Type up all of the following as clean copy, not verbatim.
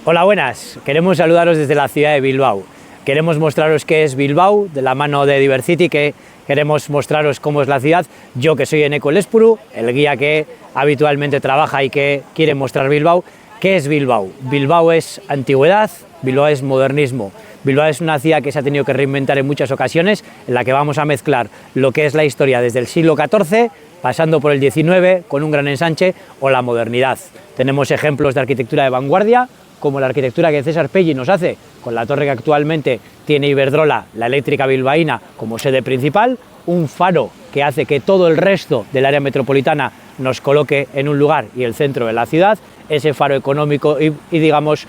Hola, buenas. Queremos saludaros desde la ciudad de Bilbao. Queremos mostraros qué es Bilbao, de la mano de Diversity, que queremos mostraros cómo es la ciudad. Yo, que soy Eneko Lespuru, el guía que habitualmente trabaja y que quiere mostrar Bilbao. ¿Qué es Bilbao? Bilbao es antigüedad, Bilbao es modernismo. Bilbao es una ciudad que se ha tenido que reinventar en muchas ocasiones, en la que vamos a mezclar lo que es la historia desde el siglo XIV, pasando por el XIX, con un gran ensanche, o la modernidad. Tenemos ejemplos de arquitectura de vanguardia, como la arquitectura que César Pelli nos hace, con la torre que actualmente tiene Iberdrola, la eléctrica bilbaína, como sede principal, un faro que hace que todo el resto del área metropolitana nos coloque en un lugar y el centro de la ciudad, ese faro económico y digamos,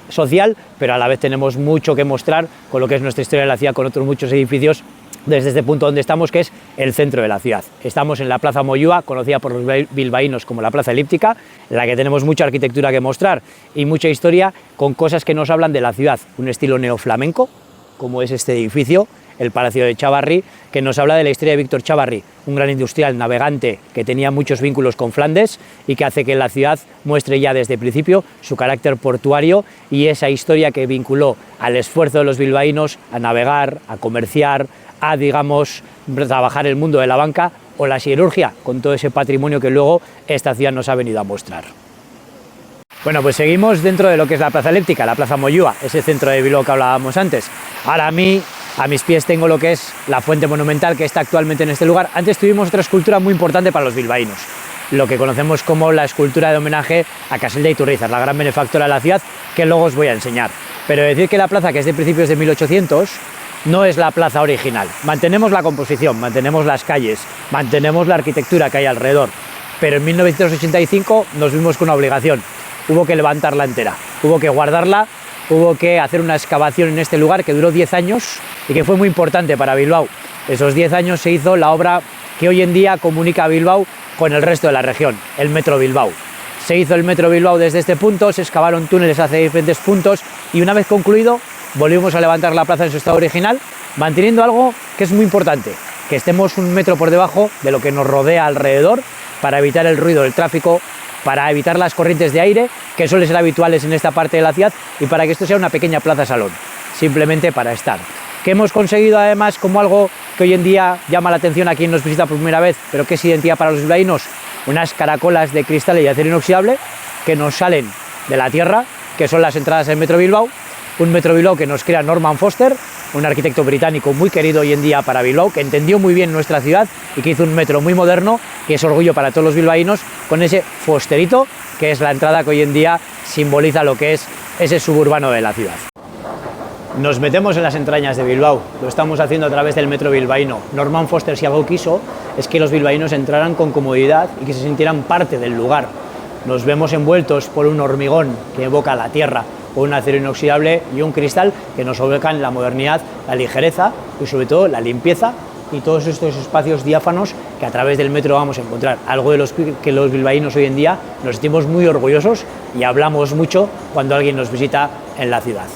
social, pero a la vez tenemos mucho que mostrar con lo que es nuestra historia de la ciudad, con otros muchos edificios desde este punto donde estamos, que es el centro de la ciudad. Estamos en la Plaza Moyúa, conocida por los bilbaínos como la Plaza Elíptica, en la que tenemos mucha arquitectura que mostrar y mucha historia con cosas que nos hablan de la ciudad, un estilo neoflamenco, como es este edificio, el Palacio de Chavarri, que nos habla de la historia de Víctor Chavarri, un gran industrial navegante que tenía muchos vínculos con Flandes y que hace que la ciudad muestre ya desde el principio su carácter portuario y esa historia que vinculó al esfuerzo de los bilbaínos a navegar, a comerciar, a, digamos, trabajar el mundo de la banca o la siderurgia, con todo ese patrimonio que luego esta ciudad nos ha venido a mostrar. Bueno, pues seguimos dentro de lo que es la Plaza Elíptica, la Plaza Moyúa, ese centro de Bilbao que hablábamos antes. Ahora a mis pies tengo lo que es la fuente monumental que está actualmente en este lugar. Antes tuvimos otra escultura muy importante para los bilbaínos, lo que conocemos como la escultura de homenaje a Casel de Iturrizar, la gran benefactora de la ciudad, que luego os voy a enseñar. Pero decir que la plaza, que es de principios de 1800, no es la plaza original. Mantenemos la composición, mantenemos las calles, mantenemos la arquitectura que hay alrededor, pero en 1985 nos vimos con una obligación. Hubo que levantarla entera, hubo que guardarla, hubo que hacer una excavación en este lugar que duró 10 años y que fue muy importante para Bilbao. Esos 10 años se hizo la obra que hoy en día comunica a Bilbao con el resto de la región, el Metro Bilbao. Se hizo el Metro Bilbao desde este punto, se excavaron túneles hacia diferentes puntos y una vez concluido volvimos a levantar la plaza en su estado original, manteniendo algo que es muy importante, que estemos un metro por debajo de lo que nos rodea alrededor para evitar el ruido del tráfico, para evitar las corrientes de aire que suelen ser habituales en esta parte de la ciudad y para que esto sea una pequeña plaza salón, simplemente para estar. Que hemos conseguido además como algo que hoy en día llama la atención a quien nos visita por primera vez, pero que es identidad para los bilbaínos, unas caracolas de cristal y acero inoxidable que nos salen de la tierra, que son las entradas del Metro Bilbao, un Metro Bilbao que nos crea Norman Foster, un arquitecto británico muy querido hoy en día para Bilbao, que entendió muy bien nuestra ciudad y que hizo un metro muy moderno, que es orgullo para todos los bilbaínos, con ese fosterito, que es la entrada que hoy en día simboliza lo que es ese suburbano de la ciudad. Nos metemos en las entrañas de Bilbao, lo estamos haciendo a través del metro bilbaíno. Norman Foster, si algo quiso, es que los bilbaínos entraran con comodidad y que se sintieran parte del lugar. Nos vemos envueltos por un hormigón que evoca la tierra, o un acero inoxidable y un cristal que nos evocan la modernidad, la ligereza y sobre todo la limpieza y todos estos espacios diáfanos que a través del metro vamos a encontrar. Algo de los que los bilbaínos hoy en día nos sentimos muy orgullosos y hablamos mucho cuando alguien nos visita en la ciudad.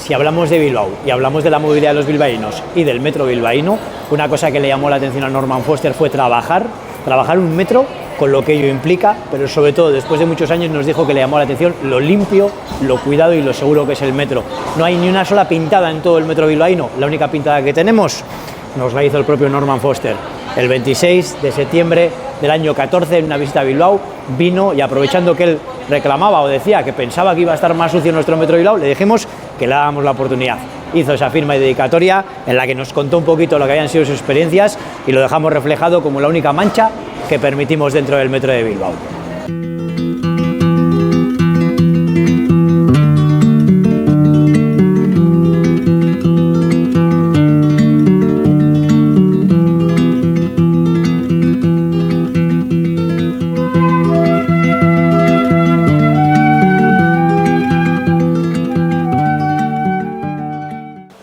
Si hablamos de Bilbao y hablamos de la movilidad de los bilbaínos y del metro bilbaíno, una cosa que le llamó la atención a Norman Foster fue trabajar un metro con lo que ello implica, pero sobre todo después de muchos años nos dijo que le llamó la atención lo limpio, lo cuidado y lo seguro que es el metro. No hay ni una sola pintada en todo el metro bilbaíno, la única pintada que tenemos nos la hizo el propio Norman Foster. El 26 de septiembre del año 14, en una visita a Bilbao, vino y aprovechando que él reclamaba o decía que pensaba que iba a estar más sucio nuestro metro Bilbao, le dijimos que le dábamos la oportunidad. Hizo esa firma y dedicatoria en la que nos contó un poquito lo que habían sido sus experiencias y lo dejamos reflejado como la única mancha que permitimos dentro del metro de Bilbao.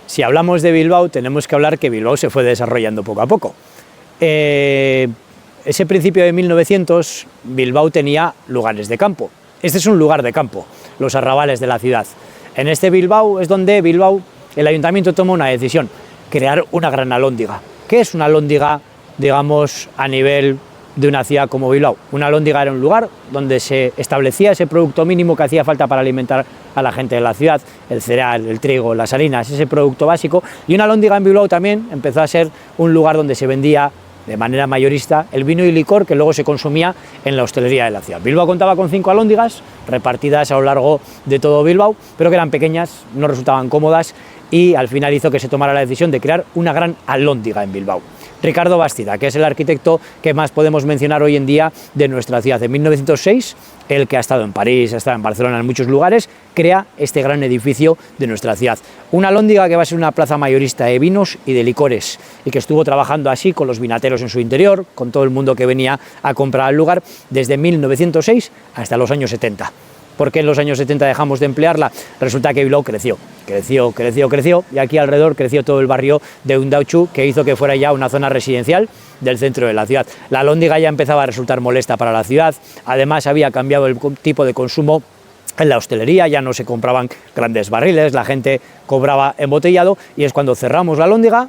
Si hablamos de Bilbao, tenemos que hablar que Bilbao se fue desarrollando poco a poco. Ese principio de 1900, Bilbao tenía lugares de campo. Este es un lugar de campo, los arrabales de la ciudad. En este Bilbao es donde el ayuntamiento toma una decisión, crear una gran alhóndiga. ¿Qué es una alhóndiga, digamos, a nivel de una ciudad como Bilbao. Una alhóndiga era un lugar donde se establecía ese producto mínimo que hacía falta para alimentar a la gente de la ciudad, el cereal, el trigo, las harinas, ese producto básico, y una alhóndiga en Bilbao también empezó a ser un lugar donde se vendía de manera mayorista el vino y licor que luego se consumía en la hostelería de la ciudad. Bilbao contaba con 5 alhóndigas repartidas a lo largo de todo Bilbao, pero que eran pequeñas, no resultaban cómodas y al final hizo que se tomara la decisión de crear una gran alhóndiga en Bilbao. Ricardo Bastida, que es el arquitecto que más podemos mencionar hoy en día de nuestra ciudad. En 1906, el que ha estado en París, ha estado en Barcelona, en muchos lugares, crea este gran edificio de nuestra ciudad. Una alhóndiga que va a ser una plaza mayorista de vinos y de licores y que estuvo trabajando así con los vinateros en su interior, con todo el mundo que venía a comprar al lugar desde 1906 hasta los años 70. ¿Por qué en los años 70 dejamos de emplearla? Resulta que Bilbao creció y aquí alrededor creció todo el barrio de Undauchu, que hizo que fuera ya una zona residencial del centro de la ciudad. La alhóndiga ya empezaba a resultar molesta para la ciudad, además había cambiado el tipo de consumo en la hostelería, ya no se compraban grandes barriles, la gente cobraba embotellado y es cuando cerramos la alhóndiga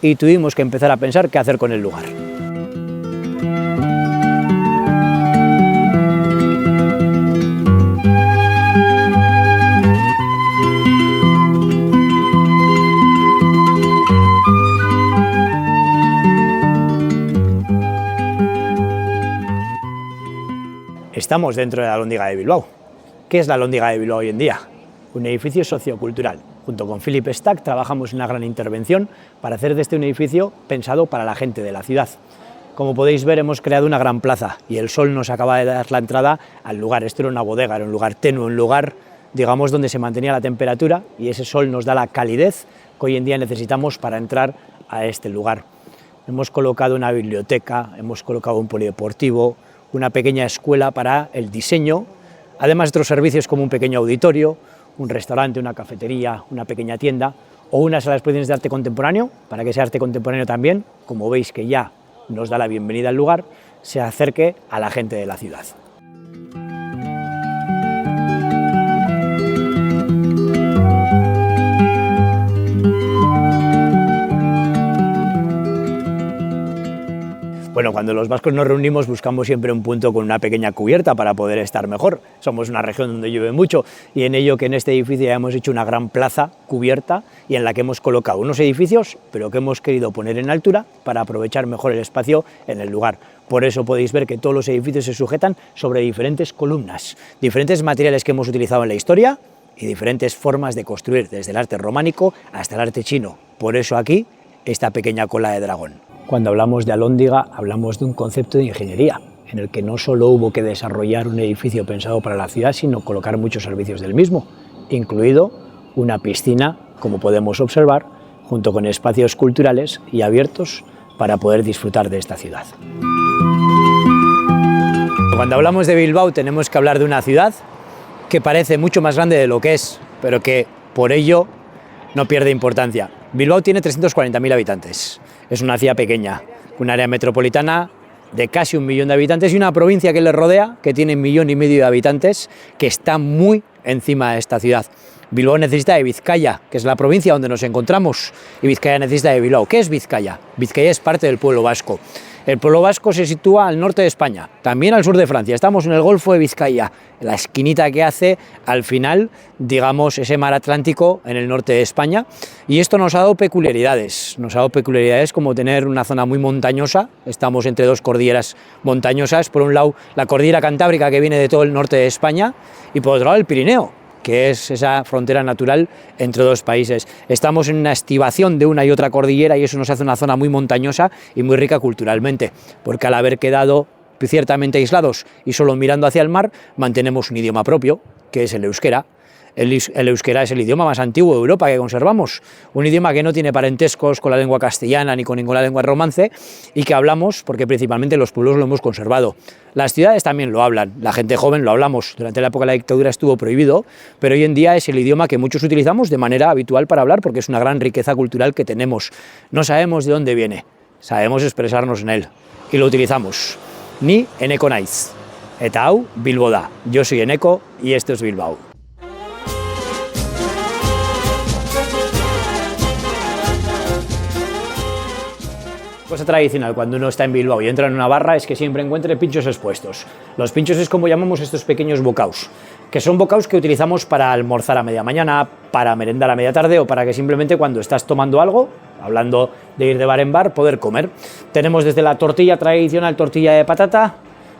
y tuvimos que empezar a pensar qué hacer con el lugar. Estamos dentro de la alhóndiga de Bilbao. ¿Qué es la alhóndiga de Bilbao hoy en día? Un edificio sociocultural. Junto con Philip Stack trabajamos en una gran intervención para hacer de este un edificio pensado para la gente de la ciudad. Como podéis ver, hemos creado una gran plaza y el sol nos acaba de dar la entrada al lugar. Esto era una bodega, era un lugar tenue, un lugar, digamos, donde se mantenía la temperatura y ese sol nos da la calidez que hoy en día necesitamos para entrar a este lugar. Hemos colocado una biblioteca, hemos colocado un polideportivo, una pequeña escuela para el diseño, además de otros servicios como un pequeño auditorio, un restaurante, una cafetería, una pequeña tienda o una sala de exposiciones de arte contemporáneo, para que ese arte contemporáneo también, como veis que ya nos da la bienvenida al lugar, se acerque a la gente de la ciudad. Bueno, cuando los vascos nos reunimos buscamos siempre un punto con una pequeña cubierta para poder estar mejor. Somos una región donde llueve mucho y en ello que en este edificio ya hemos hecho una gran plaza cubierta y en la que hemos colocado unos edificios, pero que hemos querido poner en altura para aprovechar mejor el espacio en el lugar. Por eso podéis ver que todos los edificios se sujetan sobre diferentes columnas, diferentes materiales que hemos utilizado en la historia y diferentes formas de construir, desde el arte románico hasta el arte chino. Por eso aquí esta pequeña cola de dragón. Cuando hablamos de alhóndiga, hablamos de un concepto de ingeniería, en el que no solo hubo que desarrollar un edificio pensado para la ciudad, sino colocar muchos servicios del mismo, incluido una piscina, como podemos observar, junto con espacios culturales y abiertos para poder disfrutar de esta ciudad. Cuando hablamos de Bilbao tenemos que hablar de una ciudad que parece mucho más grande de lo que es, pero que por ello no pierde importancia. Bilbao tiene 340.000 habitantes. Es una ciudad pequeña, un área metropolitana de casi 1 millón de habitantes y una provincia que le rodea, que tiene 1,5 millones de habitantes, que está muy encima de esta ciudad. Bilbao necesita de Vizcaya, que es la provincia donde nos encontramos, y Vizcaya necesita de Bilbao. ¿Qué es Vizcaya? Vizcaya es parte del pueblo vasco. El pueblo vasco se sitúa al norte de España, también al sur de Francia. Estamos en el Golfo de Vizcaya, la esquinita que hace al final, digamos, ese mar Atlántico en el norte de España. Y esto nos ha dado peculiaridades. Nos ha dado peculiaridades como tener una zona muy montañosa. Estamos entre dos cordilleras montañosas. Por un lado, la cordillera Cantábrica, que viene de todo el norte de España, y por otro lado, el Pirineo, que es esa frontera natural entre dos países. Estamos en una estivación de una y otra cordillera y eso nos hace una zona muy montañosa y muy rica culturalmente, porque al haber quedado ciertamente aislados y solo mirando hacia el mar, mantenemos un idioma propio, que es el euskera. El euskera es el idioma más antiguo de Europa que conservamos, un idioma que no tiene parentescos con la lengua castellana ni con ninguna lengua romance y que hablamos porque principalmente los pueblos lo hemos conservado. Las ciudades también lo hablan, la gente joven lo hablamos, durante la época de la dictadura estuvo prohibido, pero hoy en día es el idioma que muchos utilizamos de manera habitual para hablar porque es una gran riqueza cultural que tenemos. No sabemos de dónde viene, sabemos expresarnos en él y lo utilizamos. Ni Eneko naiz, eta hau Bilbo da. Yo soy Eneko y esto es Bilbao. Cosa tradicional cuando uno está en Bilbao y entra en una barra es que siempre encuentre pinchos expuestos. Los pinchos es como llamamos estos pequeños bocaos, que son bocaos que utilizamos para almorzar a media mañana, para merendar a media tarde o para que simplemente cuando estás tomando algo, hablando de ir de bar en bar, poder comer. Tenemos desde la tortilla tradicional, tortilla de patata,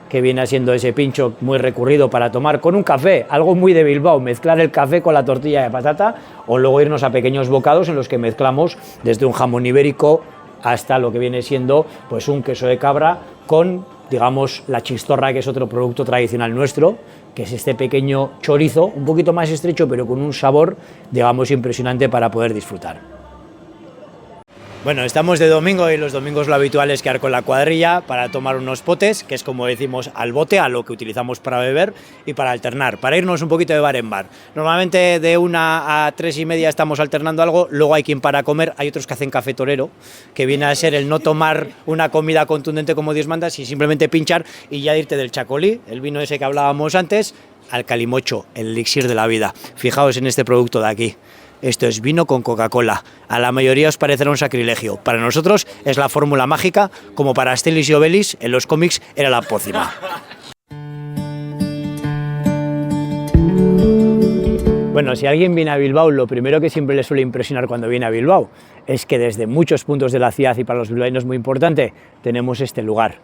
que viene siendo ese pincho muy recurrido para tomar con un café, algo muy de Bilbao, mezclar el café con la tortilla de patata, o luego irnos a pequeños bocados en los que mezclamos desde un jamón ibérico hasta lo que viene siendo pues un queso de cabra con, digamos, la chistorra, que es otro producto tradicional nuestro, que es este pequeño chorizo, un poquito más estrecho pero con un sabor, digamos, impresionante para poder disfrutar. Bueno, estamos de domingo y los domingos lo habitual es quedar con la cuadrilla para tomar unos potes, que es como decimos al bote, a lo que utilizamos para beber y para alternar, para irnos un poquito de bar en bar. Normalmente de 1 a 3 y media estamos alternando algo, luego hay quien para comer, hay otros que hacen café torero, que viene a ser el no tomar una comida contundente como Dios manda, sino simplemente pinchar y ya irte del chacolí, el vino ese que hablábamos antes, al calimocho, el elixir de la vida. Fijaos en este producto de aquí. Esto es vino con Coca-Cola. A la mayoría os parecerá un sacrilegio. Para nosotros es la fórmula mágica, como para Asterix y Obelix en los cómics era la pócima. Bueno, si alguien viene a Bilbao, lo primero que siempre le suele impresionar cuando viene a Bilbao es que desde muchos puntos de la ciudad, y para los bilbaínos muy importante, tenemos este lugar.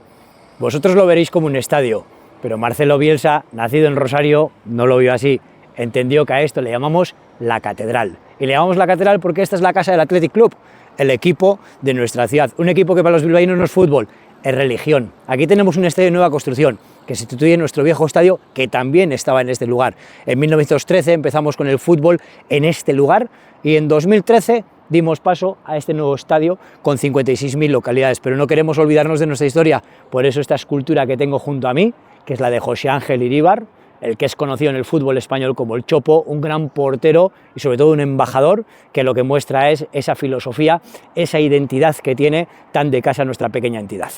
Vosotros lo veréis como un estadio, pero Marcelo Bielsa, nacido en Rosario, no lo vio así. Entendió que a esto le llamamos la catedral. Y le llamamos la catedral porque esta es la casa del Athletic Club, el equipo de nuestra ciudad. Un equipo que para los bilbaínos no es fútbol, es religión. Aquí tenemos un estadio de nueva construcción que sustituye nuestro viejo estadio, que también estaba en este lugar. En 1913 empezamos con el fútbol en este lugar y en 2013 dimos paso a este nuevo estadio con 56.000 localidades. Pero no queremos olvidarnos de nuestra historia, por eso esta escultura que tengo junto a mí, que es la de José Ángel Iríbar, el que es conocido en el fútbol español como el Chopo, un gran portero y sobre todo un embajador, que lo que muestra es esa filosofía, esa identidad que tiene tan de casa nuestra pequeña entidad.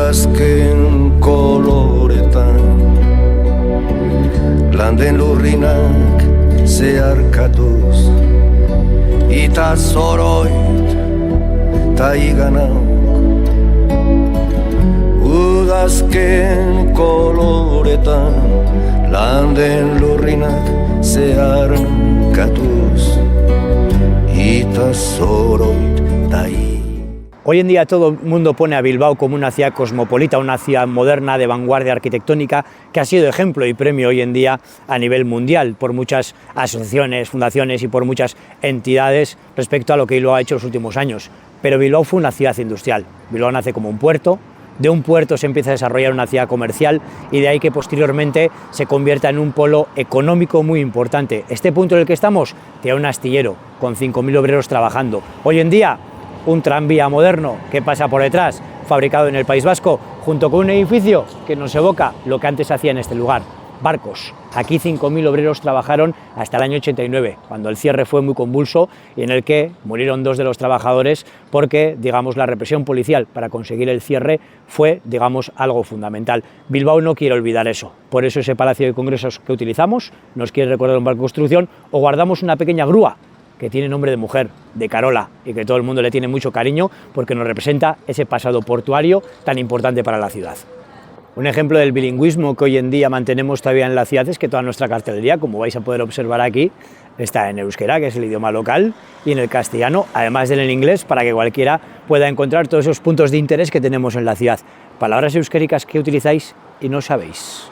Azken koloretan landen lurrinak zeharkatuz ita zoroit ta iganauk udazken koloretan landen lurrinak zeharkatuz ita zoroit ta iganauk. Hoy en día todo el mundo pone a Bilbao como una ciudad cosmopolita, una ciudad moderna de vanguardia arquitectónica que ha sido ejemplo y premio hoy en día a nivel mundial por muchas asociaciones, fundaciones y por muchas entidades respecto a lo que Bilbao ha hecho en los últimos años. Pero Bilbao fue una ciudad industrial. Bilbao nace como un puerto, de un puerto se empieza a desarrollar una ciudad comercial y de ahí que posteriormente se convierta en un polo económico muy importante. Este punto en el que estamos tiene un astillero con 5.000 obreros trabajando. Hoy en día un tranvía moderno que pasa por detrás, fabricado en el País Vasco, junto con un edificio que nos evoca lo que antes hacía en este lugar, barcos. Aquí 5.000 obreros trabajaron hasta el año 89, cuando el cierre fue muy convulso y en el que murieron 2 de los trabajadores porque, digamos, la represión policial para conseguir el cierre fue, digamos, algo fundamental. Bilbao no quiere olvidar eso, por eso ese palacio de congresos que utilizamos nos quiere recordar un barco de construcción o guardamos una pequeña grúa que tiene nombre de mujer, de Carola, y que todo el mundo le tiene mucho cariño porque nos representa ese pasado portuario tan importante para la ciudad. Un ejemplo del bilingüismo que hoy en día mantenemos todavía en la ciudad es que toda nuestra cartelería, como vais a poder observar aquí, está en euskera, que es el idioma local, y en el castellano, además del en inglés, para que cualquiera pueda encontrar todos esos puntos de interés que tenemos en la ciudad. Palabras euskéricas que utilizáis y no sabéis.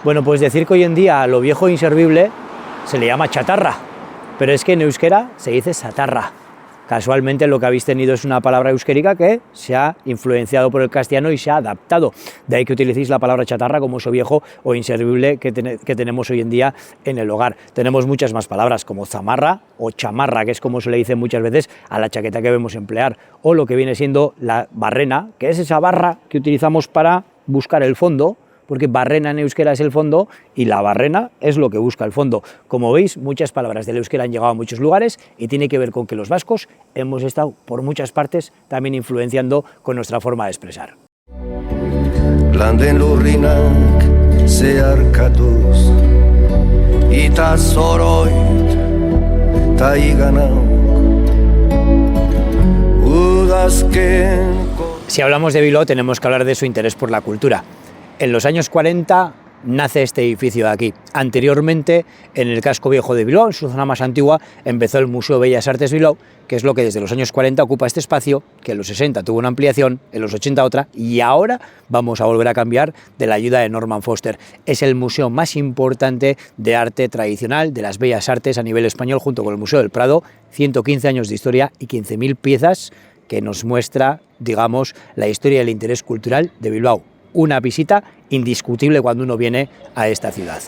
Bueno, pues decir que hoy en día a lo viejo e inservible se le llama chatarra, pero es que en euskera se dice satarra. Casualmente lo que habéis tenido es una palabra euskérica que se ha influenciado por el castellano y se ha adaptado. De ahí que utilicéis la palabra chatarra como eso viejo o inservible que tenemos hoy en día en el hogar. Tenemos muchas más palabras como zamarra o chamarra, que es como se le dice muchas veces a la chaqueta que vemos emplear, o lo que viene siendo la barrena, que es esa barra que utilizamos para buscar el fondo, porque barrena en euskera es el fondo y la barrena es lo que busca el fondo. Como veis, muchas palabras del euskera han llegado a muchos lugares y tiene que ver con que los vascos hemos estado por muchas partes también influenciando con nuestra forma de expresar. Landen lurrinak zeharkatuz Ita zoroit ta iganauk Udazkenko. Si hablamos de Bilbao tenemos que hablar de su interés por la cultura. En los años 40 nace este edificio de aquí. Anteriormente, en el casco viejo de Bilbao, en su zona más antigua, empezó el Museo Bellas Artes Bilbao, que es lo que desde los años 40 ocupa este espacio, que en los 60 tuvo una ampliación, en los 80 otra, y ahora vamos a volver a cambiar de la ayuda de Norman Foster. Es el museo más importante de arte tradicional de las Bellas Artes a nivel español, junto con el Museo del Prado, 115 años de historia y 15.000 piezas que nos muestra, digamos, la historia y el interés cultural de Bilbao. Una visita indiscutible cuando uno viene a esta ciudad.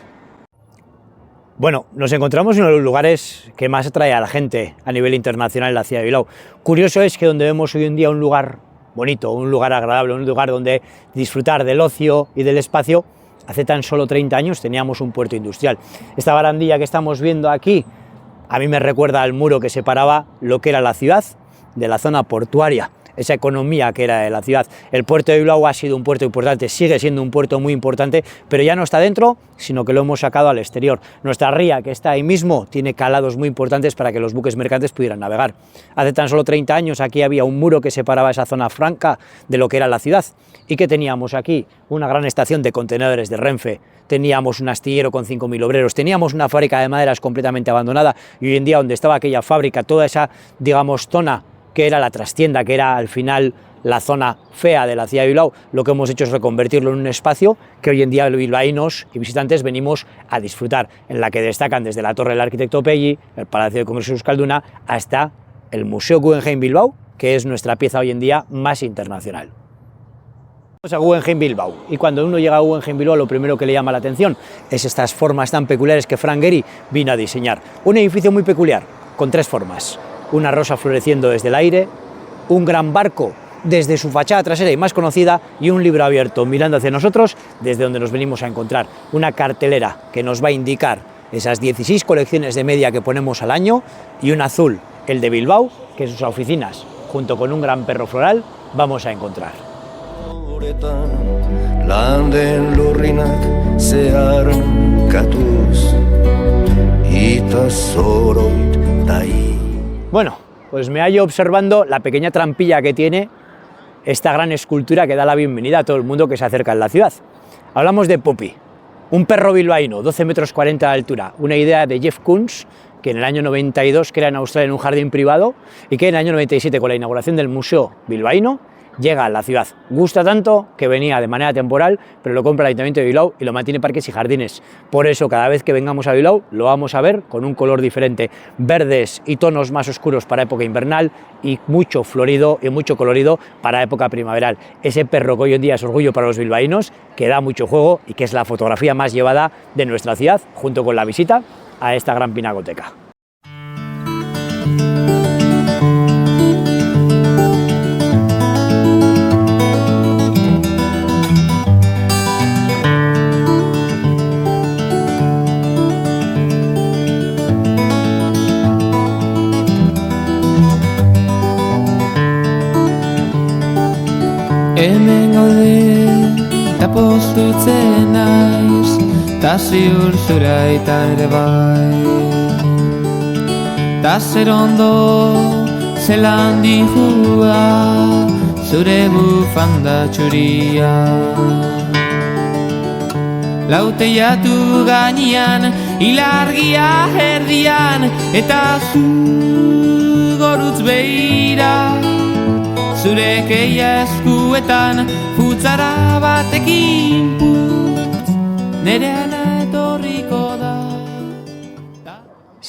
Bueno, nos encontramos en uno de los lugares que más atrae a la gente a nivel internacional en la ciudad de Bilbao. Curioso es que donde vemos hoy en día un lugar bonito, un lugar agradable, un lugar donde disfrutar del ocio y del espacio, hace tan solo 30 años teníamos un puerto industrial. Esta barandilla que estamos viendo aquí a mí me recuerda al muro que separaba lo que era la ciudad de la zona portuaria, esa economía que era de la ciudad. El puerto de Bilbao ha sido un puerto importante, sigue siendo un puerto muy importante, pero ya no está dentro, sino que lo hemos sacado al exterior. Nuestra ría, que está ahí mismo, tiene calados muy importantes para que los buques mercantes pudieran navegar. Hace tan solo 30 años aquí había un muro que separaba esa zona franca de lo que era la ciudad. ¿Y qué teníamos aquí? Una gran estación de contenedores de Renfe, teníamos un astillero con 5.000 obreros, teníamos una fábrica de maderas completamente abandonada, y hoy en día donde estaba aquella fábrica, toda esa, digamos, zona que era la trastienda, que era al final la zona fea de la ciudad de Bilbao, lo que hemos hecho es reconvertirlo en un espacio que hoy en día los bilbaínos y visitantes venimos a disfrutar, en la que destacan desde la Torre del Arquitecto Pelli, el Palacio de Congresos Euskalduna, hasta el Museo Guggenheim Bilbao, que es nuestra pieza hoy en día más internacional. Vamos a Guggenheim Bilbao, y cuando uno llega a Guggenheim Bilbao lo primero que le llama la atención es estas formas tan peculiares que Frank Gehry vino a diseñar. Un edificio muy peculiar, con 3 formas. Una rosa floreciendo desde el aire, un gran barco desde su fachada trasera y más conocida, y un libro abierto mirando hacia nosotros desde donde nos venimos a encontrar. Una cartelera que nos va a indicar esas 16 colecciones de media que ponemos al año, y un azul, el de Bilbao, que en sus oficinas, junto con un gran perro floral, vamos a encontrar. Landen lurrinak zeharkatuz Ita zoroit tai. Bueno, pues me hallo observando la pequeña trampilla que tiene esta gran escultura que da la bienvenida a todo el mundo que se acerca en la ciudad. Hablamos de Poppy, un perro bilbaíno, 12,40 metros de altura, una idea de Jeff Koons, que en el año 92 crea en Australia en un jardín privado, y que en el año 97, con la inauguración del Museo Bilbaíno, llega a la ciudad. Gusta tanto que venía de manera temporal, pero lo compra el Ayuntamiento de Bilbao y lo mantiene parques y jardines. Por eso cada vez que vengamos a Bilbao lo vamos a ver con un color diferente, verdes y tonos más oscuros para época invernal, y mucho florido y mucho colorido para época primaveral. Ese perro que hoy en día es orgullo para los bilbaínos, que da mucho juego y que es la fotografía más llevada de nuestra ciudad, junto con la visita a esta gran pinacoteca. Hemen gaude, eta postutzen naiz, ta ziur zura eta ere bai. Ta zer ondo, zelan dihua, zure bufanda txuria. Lauteiatu gainean, ilargia erdian, eta zu gorutz behira. Zure keia eskuetan, futzara batekin putz, nere ana etorriko da.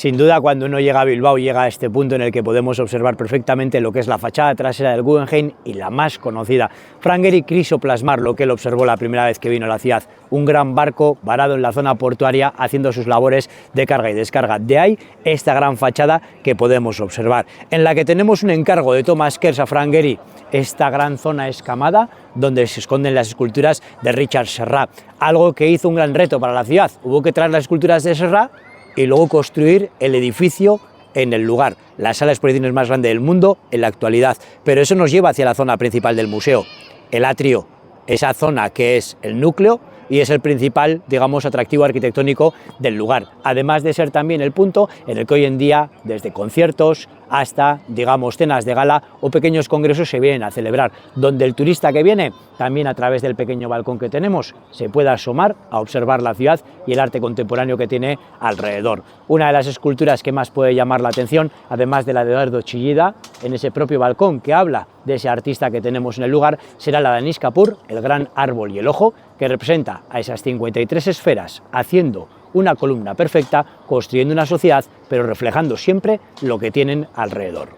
Sin duda, cuando uno llega a Bilbao, llega a este punto en el que podemos observar perfectamente lo que es la fachada trasera del Guggenheim y la más conocida. Frank Gehry quiso plasmar lo que él observó la primera vez que vino a la ciudad, un gran barco varado en la zona portuaria haciendo sus labores de carga y descarga. De ahí esta gran fachada que podemos observar, en la que tenemos un encargo de Thomas Kers a Frank Gehry, esta gran zona escamada donde se esconden las esculturas de Richard Serra, algo que hizo un gran reto para la ciudad. Hubo que traer las esculturas de Serra y luego construir el edificio en el lugar, la sala de exposiciones más grande del mundo en la actualidad. Pero eso nos lleva hacia la zona principal del museo, el atrio, esa zona que es el núcleo y es el principal, digamos, atractivo arquitectónico del lugar, además de ser también el punto en el que hoy en día, desde conciertos hasta, digamos, cenas de gala o pequeños congresos se vienen a celebrar, donde el turista que viene, también a través del pequeño balcón que tenemos, se puede asomar a observar la ciudad y el arte contemporáneo que tiene alrededor. Una de las esculturas que más puede llamar la atención, además de la de Eduardo Chillida, en ese propio balcón que habla de ese artista que tenemos en el lugar, será la de Anish Kapoor, el gran árbol y el ojo, que representa a esas 53 esferas haciendo una columna perfecta, construyendo una sociedad, pero reflejando siempre lo que tienen alrededor.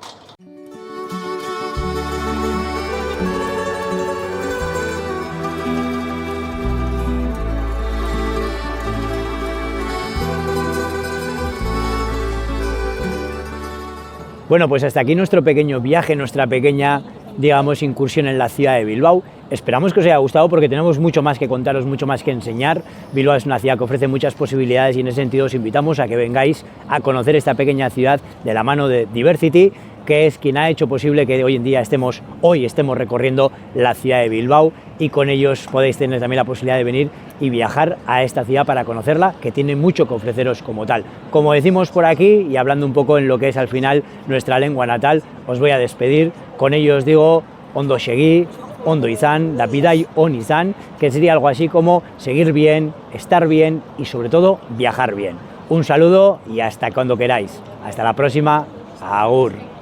Bueno, pues hasta aquí nuestro pequeño viaje, nuestra pequeña, digamos, incursión en la ciudad de Bilbao. Esperamos que os haya gustado porque tenemos mucho más que contaros, mucho más que enseñar. Bilbao es una ciudad que ofrece muchas posibilidades y en ese sentido os invitamos a que vengáis a conocer esta pequeña ciudad de la mano de Diversity, que es quien ha hecho posible que hoy en día estemos recorriendo la ciudad de Bilbao, y con ellos podéis tener también la posibilidad de venir y viajar a esta ciudad para conocerla, que tiene mucho que ofreceros como tal. Como decimos por aquí, y hablando un poco en lo que es al final nuestra lengua natal, os voy a despedir. Con ello os digo ondo segi, ondo izan, dapidai on izan, que sería algo así como seguir bien, estar bien y sobre todo viajar bien. Un saludo y hasta cuando queráis. Hasta la próxima. Agur.